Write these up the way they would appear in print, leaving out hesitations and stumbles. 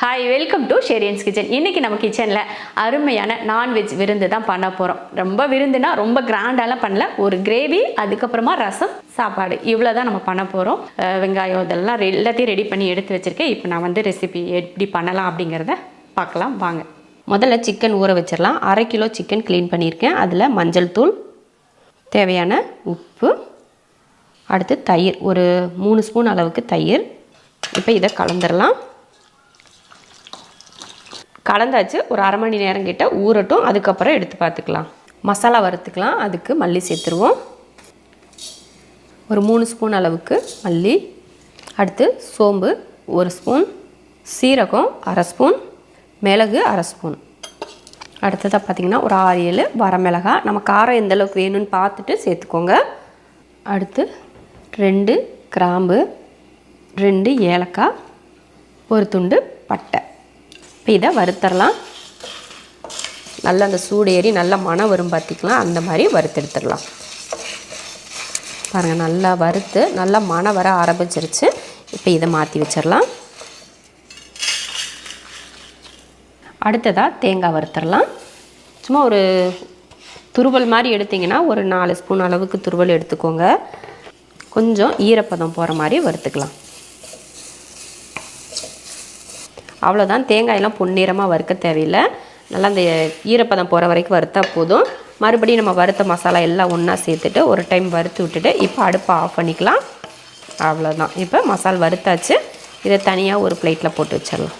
Hi, welcome to ஷெரியன்ஸ் kitchen. இன்றைக்கி நம்ம கிச்சனில் அருமையான நான்வெஜ் விருந்து தான் பண்ண போகிறோம். ரொம்ப விருந்துனா ரொம்ப கிராண்டாலாம் பண்ணல. ஒரு கிரேவி, அதுக்கப்புறமா ரசம், சாப்பாடு, இவ்வளோ தான் நம்ம பண்ண போகிறோம். வெங்காயம் இதெல்லாம் எல்லாத்தையும் ரெடி பண்ணி எடுத்து வச்சுருக்கேன். இப்போ நான் வந்து ரெசிபி எப்படி பண்ணலாம் அப்படிங்கிறத பார்க்கலாம் வாங்க. முதல்ல சிக்கன் ஊற வச்சிடலாம். 1/2 கிலோ சிக்கன் க்ளீன் பண்ணியிருக்கேன். அதில் மஞ்சள் தூள், தேவையான உப்பு, அடுத்து தயிர், ஒரு 3 ஸ்பூன் அளவுக்கு தயிர். இப்போ இதை கலந்துடலாம். கலந்தாச்சு. ஒரு அரை மணி நேரம் கிட்ட ஊறட்டும். அதுக்கப்புறம் எடுத்து பார்த்துக்கலாம். மசாலா வறுத்துக்கலாம். அதுக்கு மல்லி சேர்த்துருவோம். ஒரு 3 ஸ்பூன் அளவுக்கு மல்லி. அடுத்து சோம்பு 1 ஸ்பூன், சீரகம் 1/2 ஸ்பூன், மிளகு 1/2 ஸ்பூன். அடுத்ததாக பார்த்திங்கன்னா ஒரு 6-7 வரமிளகாய். நம்ம காரம் எந்த அளவுக்கு வேணும்னு பார்த்துட்டு சேர்த்துக்கோங்க. அடுத்து 2 கிராம்பு, 2 ஏலக்காய், ஒரு துண்டு பட்டை. இப்போ இதை வறுத்தரலாம். நல்லா அந்த சூடு ஏறி நல்லா மணம் வரும் பார்த்திக்கலாம். அந்த மாதிரி வறுத்தெடுத்துடலாம். பாருங்கள், நல்லா வறுத்து நல்லா மணம் வர ஆரம்பிச்சிருச்சு. இப்போ இதை மாற்றி வச்சிடலாம். அடுத்ததாக தேங்காய் வறுத்தரலாம். சும்மா ஒரு துருவல் மாதிரி எடுத்திங்கன்னா ஒரு 4 ஸ்பூன் அளவுக்கு துருவல் எடுத்துக்கோங்க. கொஞ்சம் ஈரப்பதம் போகிற மாதிரி வறுத்துக்கலாம். அவ்வளோதான். தேங்காயெல்லாம் பொன்னிறமாக வறுக்க தேவையில்லை. நல்லா அந்த ஈரப்பதம் போகிற வரைக்கும் வறுத்தா போதும். மறுபடியும் நம்ம வறுத்த மசாலா எல்லாம் ஒன்றா சேர்த்துட்டு ஒரு டைம் வறுத்து விட்டுட்டு இப்போ அடுப்பை ஆஃப் பண்ணிக்கலாம். அவ்வளோதான். இப்போ மசாலா வறுத்தாச்சு. இதை தனியாக ஒரு பிளேட்டில் போட்டு வச்சிடலாம்.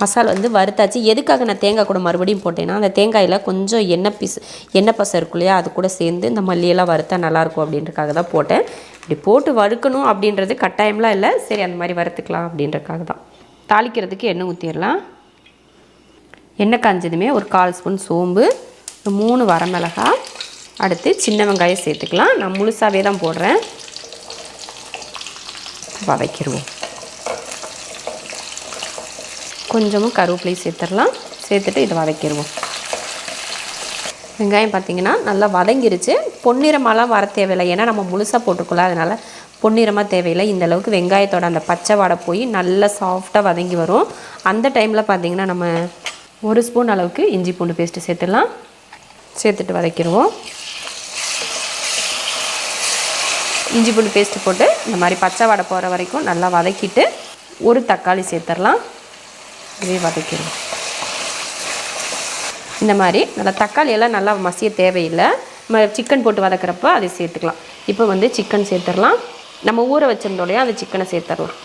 மசாலா வந்து வறுத்தாச்சு. எதுக்காக நான் தேங்காய் கூட மறுபடியும் போட்டேன்னா, அந்த தேங்காயில் கொஞ்சம் எண்ணெய் பசை இருக்கும் இல்லையா, அது கூட சேர்ந்து இந்த மல்லியெல்லாம் வறுத்தா நல்லாயிருக்கும் அப்படின்றக்காக தான் போட்டேன். இப்படி போட்டு வறுக்கணும் அப்படின்றது கட்டாயம்லாம் இல்லை. சரி, அந்த மாதிரி வறுத்துக்கலாம் அப்படின்றக்காக தான். தாளிக்கிறதுக்கு எண்ணெய் ஊற்றிடலாம். எண்ணெய் காஞ்சதுமே ஒரு 1/4 ஸ்பூன் சோம்பு, 3 வரமிளகாய், அடுத்து சின்ன வெங்காயம் சேர்த்துக்கலாம். நான் முழுசாகவே தான் போடுறேன். வதக்கிடுவோம். கொஞ்சமும் கருவேப்பிலை சேர்த்துடலாம். சேர்த்துட்டு இதை வதக்கிடுவோம். வெங்காயம் பார்த்திங்கன்னா நல்லா வதங்கிருச்சு. பொன்னிறமாலாம் வர தேவையில்லை, ஏன்னா நம்ம முழுசாக போட்டிருக்கோம்ல, அதனால் பொன்னிறமாக தேவையில்லை. இந்தளவுக்கு வெங்காயத்தோட அந்த பச்சை வாடை போய் நல்லா சாஃப்டாக வதங்கி வரும். அந்த டைமில் பார்த்திங்கன்னா நம்ம 1 ஸ்பூன் அளவுக்கு இஞ்சி பூண்டு பேஸ்ட்டு சேர்த்துடலாம். சேர்த்துட்டு வதக்கிடுவோம். இஞ்சி பூண்டு பேஸ்ட்டு போட்டு இந்த மாதிரி பச்சை வாடை போகிற வரைக்கும் நல்லா வதக்கிட்டு ஒரு தக்காளி சேர்த்துடலாம். இதே வதக்கிடுவோம். இந்த மாதிரி நல்லா தக்காளியெல்லாம் நல்லா மசிய தேவையில்லை. நம்ம சிக்கன் போட்டு வதக்கிறப்ப அதை சேர்த்துக்கலாம். இப்போ வந்து சிக்கன் சேர்த்துடலாம். நம்ம ஊற வச்சுருந்தோடையா அந்த சிக்கனை சேர்த்துடலாம்.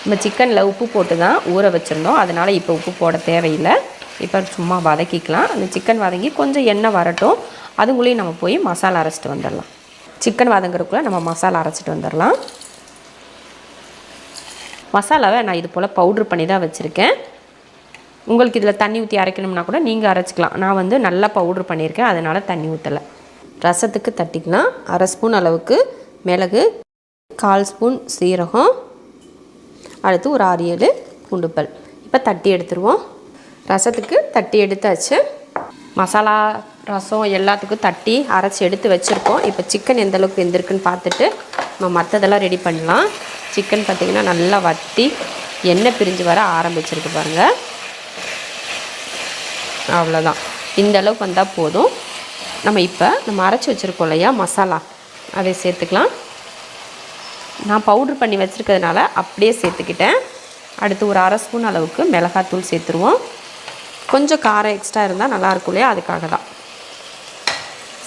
நம்ம சிக்கனில் உப்பு போட்டு தான் ஊற வச்சுருந்தோம், அதனால் இப்போ உப்பு போட தேவையில்லை. இப்போ சும்மா வதக்கிக்கலாம். அந்த சிக்கன் வதங்கி கொஞ்சம் எண்ணெய் வரட்டும். அதுக்குள்ளேயும் நம்ம போய் மசாலா அரைச்சிட்டு வந்துடலாம். சிக்கன் வதங்குறதுக்குள்ளே நம்ம மசாலா அரைச்சிட்டு வந்துடலாம். மசாலாவை நான் இது போல் பவுட்ரு பண்ணி தான் வச்சுருக்கேன். உங்களுக்கு இதில் தண்ணி ஊற்றி அரைக்கணும்னா கூட நீங்கள் அரைச்சிக்கலாம். நான் வந்து நல்லா பவுட்ரு பண்ணியிருக்கேன், அதனால் தண்ணி ஊற்றலை. ரசத்துக்கு தட்டிக்கலாம். 1/2 ஸ்பூன் அளவுக்கு மிளகு, 1/4 ஸ்பூன் சீரகம், அடுத்து ஒரு 6-7 பூண்டுப்பல். இப்போ தட்டி எடுத்துருவோம். ரசத்துக்கு தட்டி எடுத்தாச்சு. மசாலா ரசம் எல்லாத்துக்கும் தட்டி அரைச்சி எடுத்து வச்சுருக்கோம். இப்போ சிக்கன் எந்த அளவுக்கு வெந்திருக்குன்னு பார்த்துட்டு நம்ம மற்றதெல்லாம் ரெடி பண்ணலாம். சிக்கன் பார்த்திங்கன்னா நல்லா வற்றி எண்ணெய் பிரிஞ்சு வர ஆரம்பிச்சிருக்கு பாருங்கள். அவ்வளோதான். இந்த அளவுக்கு வந்தால் போதும். நம்ம அரைச்சி வச்சுருக்கோம் இல்லையா மசாலா, அதை சேர்த்துக்கலாம். நான் பவுட்ரு பண்ணி வச்சுருக்கிறதுனால அப்படியே சேர்த்துக்கிட்டேன். அடுத்து ஒரு 1/2 ஸ்பூன் அளவுக்கு மிளகாத்தூள் சேர்த்துருவோம். கொஞ்சம் காரம் எக்ஸ்ட்ரா இருந்தால் நல்லாயிருக்கும் இல்லையா, அதுக்காக தான்.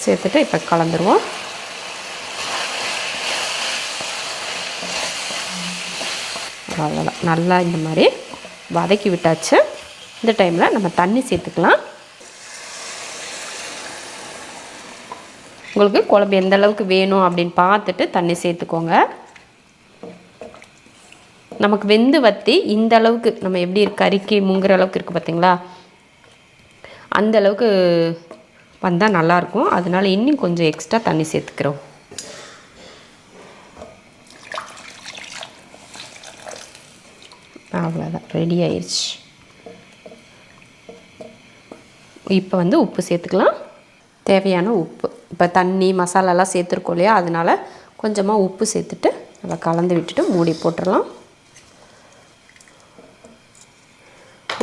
சேர்த்துட்டு இப்போ கலந்துருவோம். அவ்வளோதான். நல்லா இந்த மாதிரி வதக்கி விட்டாச்சு. இந்த டைமில் நம்ம தண்ணி சேர்த்துக்கலாம். உங்களுக்கு குழம்பு எந்த அளவுக்கு வேணும் அப்படின்னு பார்த்துட்டு தண்ணி சேர்த்துக்கோங்க. நமக்கு வெந்து வற்றி இந்த அளவுக்கு நம்ம எப்படி கறிக்கு முங்குற அளவுக்கு இருக்குது பார்த்திங்களா, அந்த அளவுக்கு வந்தால் நல்லாயிருக்கும். அதனால் இன்னும் கொஞ்சம் எக்ஸ்ட்ரா தண்ணி சேர்த்துக்கிறோம். அவ்வளோதான், ரெடி ஆயிடுச்சு. இப்போ வந்து உப்பு சேர்த்துக்கலாம். தேவையான உப்பு. இப்போ தண்ணி மசாலாலாம் சேர்த்துருக்கோம் இல்லையா, அதனால் கொஞ்சமாக உப்பு சேர்த்துட்டு அதை கலந்து விட்டுட்டு மூடி போட்டுடலாம்.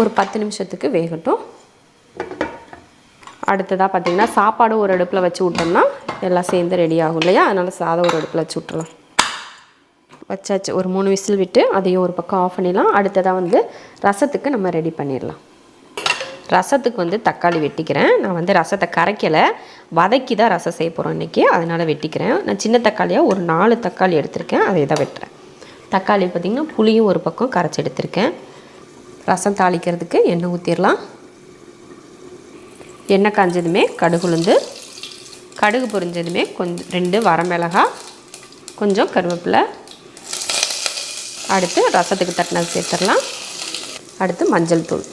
ஒரு 10 நிமிஷத்துக்கு வேகட்டும். அடுத்ததாக பார்த்திங்கன்னா சாப்பாடு ஒரு அடுப்பில் வச்சு விட்டோம்னா எல்லாம் சேர்ந்து ரெடி ஆகும் இல்லையா, அதனால் சாதம் ஒரு அடுப்பில் வச்சு விட்டுறலாம். வச்சாச்சு. ஒரு 3 விசில் விட்டு அதையும் ஒரு பக்கம் ஆஃப் பண்ணிடலாம். அடுத்ததாக வந்து ரசத்துக்கு நம்ம ரெடி பண்ணிடலாம். ரசத்துக்கு வந்து தக்காளி வெட்டிக்கிறேன். நான் வந்து ரசத்தை கரைக்கலை, வதக்கி தான் ரசம் செய்ய போகிறோம் இன்றைக்கி, அதனால் வெட்டிக்கிறேன். நான் சின்ன தக்காளியாக ஒரு 4 தக்காளி எடுத்திருக்கேன், அதை தான் வெட்டுறேன். தக்காளி பார்த்திங்கன்னா புளியும் ஒரு பக்கம் கரைச்சி எடுத்திருக்கேன். ரசம் தாளிக்கிறதுக்கு எண்ணெய் ஊற்றிடலாம். எண்ணெய் காஞ்சதுமே கடுகு உளுந்து, கடுகு பொரிஞ்சதுமே கொஞ்சம் 2 வரமிளகாய், கொஞ்சம் கருவேப்பிலை, அடுத்து ரசத்துக்கு தட்டினது சேர்த்துடலாம். அடுத்து மஞ்சள் தூள்,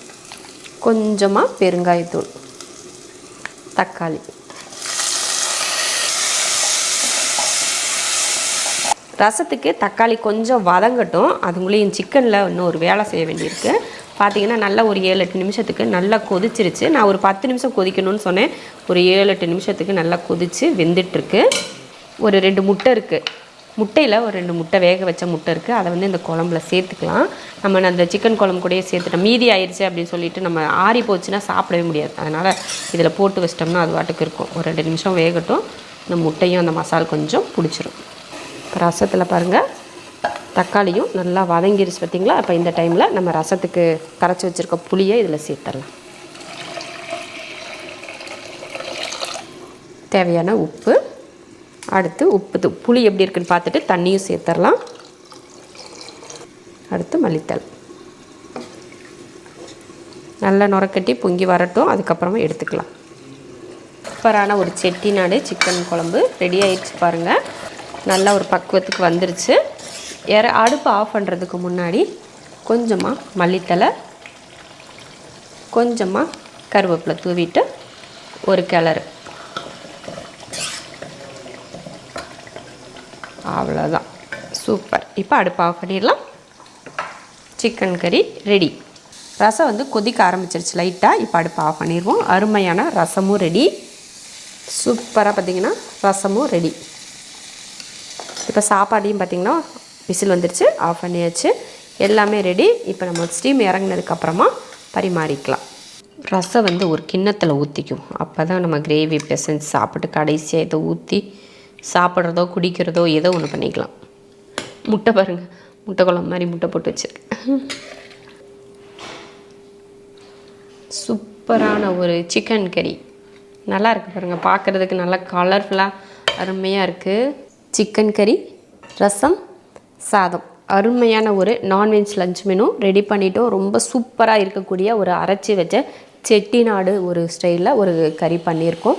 கொஞ்சமாக பெருங்காயத்தூள், தக்காளி. ரசத்துக்கு தக்காளி கொஞ்சம் வதங்கட்டும். அதுக்குள்ளேயும் சிக்கனில் இன்னும் ஒரு வேலை செய்ய வேண்டியிருக்கு. பார்த்திங்கன்னா நல்லா ஒரு 7-8 நிமிஷத்துக்கு நல்லா கொதிச்சிருச்சு. நான் ஒரு 10 நிமிஷம் கொதிக்கணும்னு சொன்னேன். ஒரு 7-8 நிமிஷத்துக்கு நல்லா கொதித்து வெந்துட்டுருக்கு. ஒரு 2 முட்டை இருக்குது. முட்டையில் ஒரு 2 முட்டை வேக வச்ச முட்டை இருக்குது. அதை வந்து இந்த குழம்புல சேர்த்துக்கலாம். நம்ம அந்த சிக்கன் குழம்பு கூடயே சேர்த்துட்டோம். மீதி ஆயிடுச்சு அப்படின்னு சொல்லிட்டு நம்ம ஆறி போச்சுன்னா சாப்பிடவே முடியாது. அதனால் இதில் போட்டு வச்சிட்டோம்னா அது வாட்டுக்கு இருக்கும். ஒரு 2 நிமிஷம் வேகட்டும். இந்த முட்டையும் அந்த மசாலா கொஞ்சம் பிடிச்சிரும். இப்போ ரசத்தில் பாருங்கள் தக்காளியும் நல்லா வதங்கிடுச்சு பார்த்திங்களா. அப்போ இந்த டைமில் நம்ம ரசத்துக்கு கரைச்சி வச்சுருக்க புளியை இதில் சேர்த்துடலாம். தேவையான உப்பு, அடுத்து உப்பு புளி எப்படி இருக்குன்னு பார்த்துட்டு தண்ணியும் சேர்த்துடலாம். அடுத்து மல்லித்தழை நல்லா நுரக்கட்டி பொங்கி வரட்டும், அதுக்கப்புறமா எடுத்துக்கலாம். சூப்பரான ஒரு செட்டிநாடு சிக்கன் குழம்பு ரெடி ஆயிடுச்சு பாருங்கள். நல்லா ஒரு பக்குவத்துக்கு வந்துருச்சு. அடுப்பு ஆஃப் பண்ணுறதுக்கு முன்னாடி கொஞ்சமாக மல்லித்தழை, கொஞ்சமாக கருவேப்பிலை தூவிட்டு ஒரு கிளறு. அவ்வளோதான், சூப்பர். இப்போ அடுப்பு ஆஃப் பண்ணிடலாம். சிக்கன் கறி ரெடி. ரசம் வந்து கொதிக்க ஆரம்பிச்சிருச்சு லைட்டாக. இப்போ அடுப்பு ஆஃப் பண்ணிடுவோம். அருமையான ரசமும் ரெடி. சூப்பராக பார்த்திங்கன்னா ரசமும் ரெடி. இப்போ சாப்பாடையும் பார்த்திங்கன்னா விசில் வந்துருச்சு, ஆஃப் பண்ணியாச்சு. எல்லாமே ரெடி. இப்போ நம்ம ஸ்டீம் இறங்கினதுக்கப்புறமா பரிமாறிக்கலாம். ரசம் வந்து ஒரு கிண்ணத்தில் ஊற்றிக்கும். அப்போ தான் நம்ம கிரேவி பெசஞ்சு சாப்பிட்டு கடைசியாக இதை ஊற்றி சாப்பிட்றதோ குடிக்கிறதோ ஏதோ ஒன்று பண்ணிக்கலாம். முட்டை பாருங்கள், முட்டை குழம்பு மாதிரி முட்டை போட்டு வச்சுருக்கேன். சூப்பரான ஒரு சிக்கன் கறி நல்லா இருக்குது பாருங்கள். பார்க்குறதுக்கு நல்லா கலர்ஃபுல்லாக அருமையாக இருக்குது. சிக்கன் கறி, ரசம், சாதம், அருமையான ஒரு நான்வெஜ் லஞ்ச் மெனு ரெடி பண்ணிட்டோம். ரொம்ப சூப்பராக இருக்கக்கூடிய ஒரு அரைச்சி வச்ச செட்டிநாடு ஒரு ஸ்டைலில் ஒரு கறி பண்ணியிருக்கோம்.